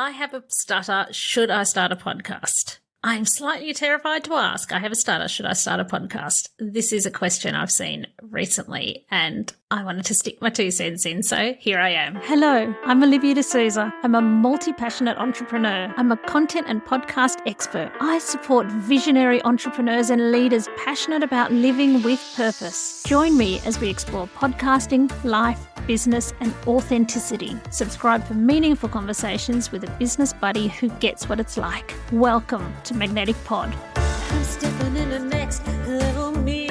I have a stutter. Should I start a podcast? I'm slightly terrified to ask. I have a stutter. Should I start a podcast? This is a question I've seen recently and I wanted to stick my 2 cents in, so here I am. Hello, I'm Olivia D'Souza. I'm a multi-passionate entrepreneur. I'm a content and podcast expert. I support visionary entrepreneurs and leaders passionate about living with purpose. Join me as we explore podcasting, life, business, and authenticity. Subscribe for meaningful conversations with a business buddy who gets what it's like. Welcome to Magnetic Pod. I'm stepping in the next level me.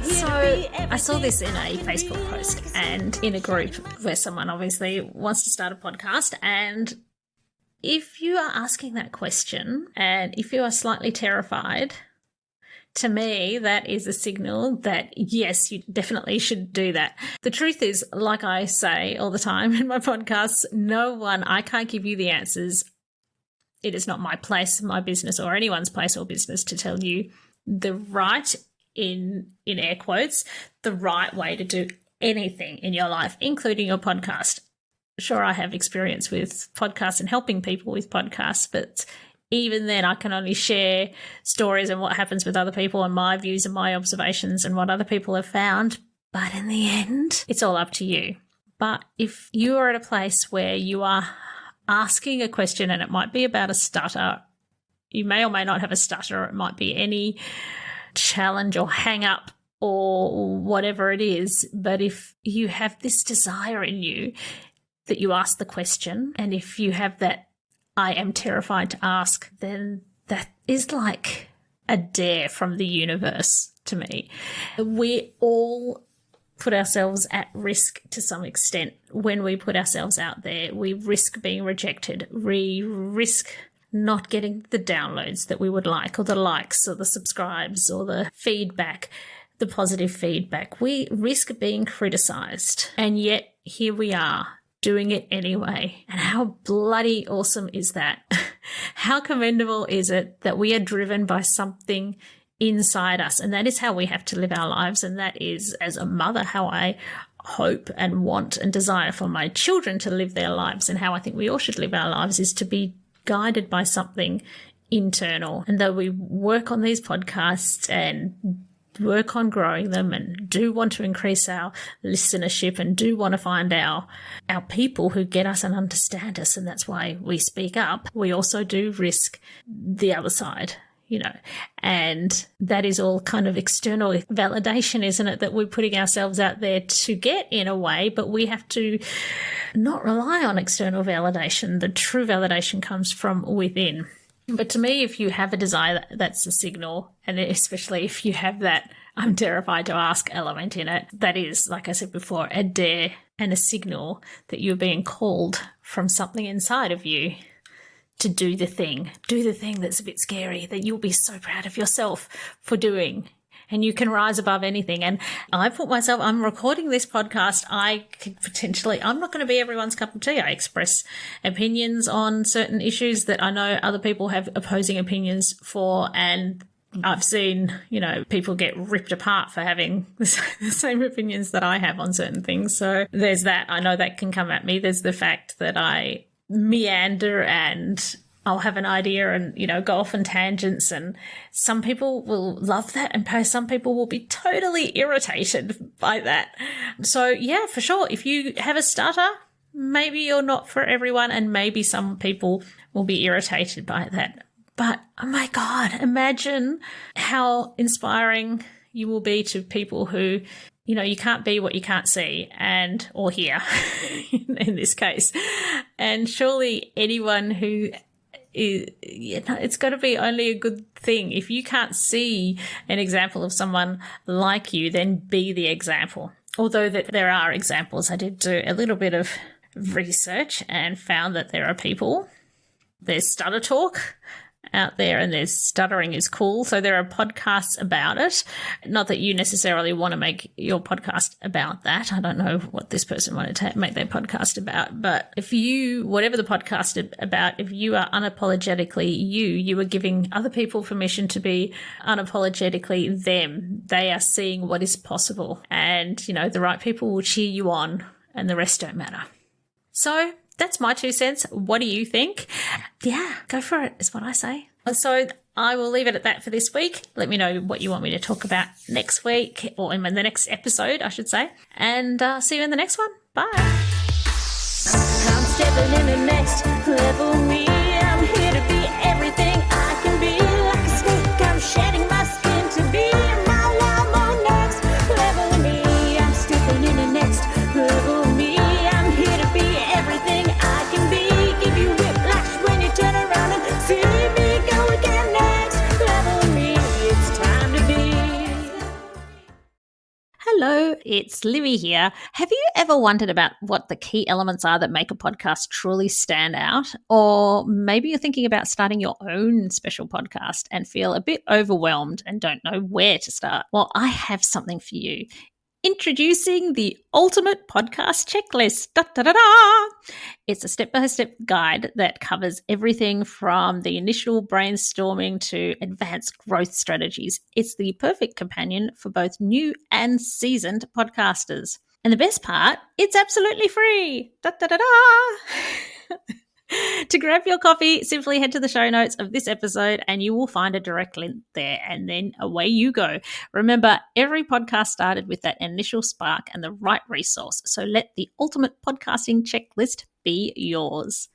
So I saw this in a Facebook post and in a group where someone obviously wants to start a podcast. And if you are asking that question and if you are slightly terrified, to me, that is a signal that, yes, you definitely should do that. The truth is, like I say all the time in my podcasts, I can't give you the answers. It is not my place, my business, or anyone's place or business to tell you the right, in air quotes, the right way to do anything in your life, including your podcast. Sure, I have experience with podcasts and helping people with podcasts, but even then I can only share stories and what happens with other people and my views and my observations and what other people have found. But in the end, it's all up to you. But if you are at a place where you are asking a question and it might be about a stutter, you may or may not have a stutter, it might be any challenge or hang up or whatever it is. But if you have this desire in you that you ask the question, and if you have that I am terrified to ask, then that is like a dare from the universe to me. We all put ourselves at risk to some extent when we put ourselves out there. We risk being rejected. We risk not getting the downloads that we would like, or the likes, or the subscribes, or the feedback, the positive feedback. We risk being criticized. And yet here we are, doing it anyway. And how bloody awesome is that? How commendable is it that we are driven by something inside us? And that is how we have to live our lives. And that is, as a mother, how I hope and want and desire for my children to live their lives, and how I think we all should live our lives, is to be guided by something internal. And though we work on these podcasts and work on growing them and do want to increase our listenership and do want to find our people who get us and understand us, and that's why we speak up, we also do risk the other side, and that is all kind of external validation, isn't it, that we're putting ourselves out there to get, in a way, but we have to not rely on external validation. The true validation comes from within. But to me, if you have a desire, that's a signal. And especially if you have that I'm terrified to ask element in it, that is, like I said before, a dare and a signal that you're being called from something inside of you to do the thing that's a bit scary, that you'll be so proud of yourself for doing. And you can rise above anything. And I'm recording this podcast. I'm not going to be everyone's cup of tea. I express opinions on certain issues that I know other people have opposing opinions for. And I've seen, people get ripped apart for having the same opinions that I have on certain things. So there's that. I know that can come at me. There's the fact that I meander and I'll have an idea and, go off on tangents, and some people will love that and some people will be totally irritated by that. So yeah, for sure. If you have a stutter, maybe you're not for everyone, and maybe some people will be irritated by that. But oh my God, imagine how inspiring you will be to people who, you can't be what you can't see or hear in this case. And surely anyone who it's got to be only a good thing. If you can't see an example of someone like you, then be the example. Although that there are examples. I did do a little bit of research and found that there are people. There's Stutter Talk out there, and there's Stuttering is Cool. So there are podcasts about it. Not that you necessarily want to make your podcast about that. I don't know what this person wanted to make their podcast about. But whatever the podcast is about, if you are unapologetically you are giving other people permission to be unapologetically them. They are seeing what is possible. And, the right people will cheer you on, and the rest don't matter. So that's my 2 cents. What do you think? Yeah, go for it is what I say. So I will leave it at that for this week. Let me know what you want me to talk about next week, or in the next episode, I should say. And see you in the next one. Bye. I'm stepping in the next level me. I'm here to be everything I can be. Like a snake, I'm shedding my skin to be my wild next level me. I'm stepping in the next level me. I'm here to be everything I can be. Give you whiplash when you turn around and see me go again. Next level me. It's time to be. Hello, it's Livy here. Have you ever wondered about what the key elements are that make a podcast truly stand out? Or maybe you're thinking about starting your own special podcast and feel a bit overwhelmed and don't know where to start. Well, I have something for you. Introducing the ultimate podcast checklist. Da, da, da, da. It's a step-by-step guide that covers everything from the initial brainstorming to advanced growth strategies. It's the perfect companion for both new and seasoned podcasters. And the best part, it's absolutely free. Da, da, da, da. To grab your copy, simply head to the show notes of this episode and you will find a direct link there, and then away you go. Remember, every podcast started with that initial spark and the right resource, so let the ultimate podcasting checklist be yours.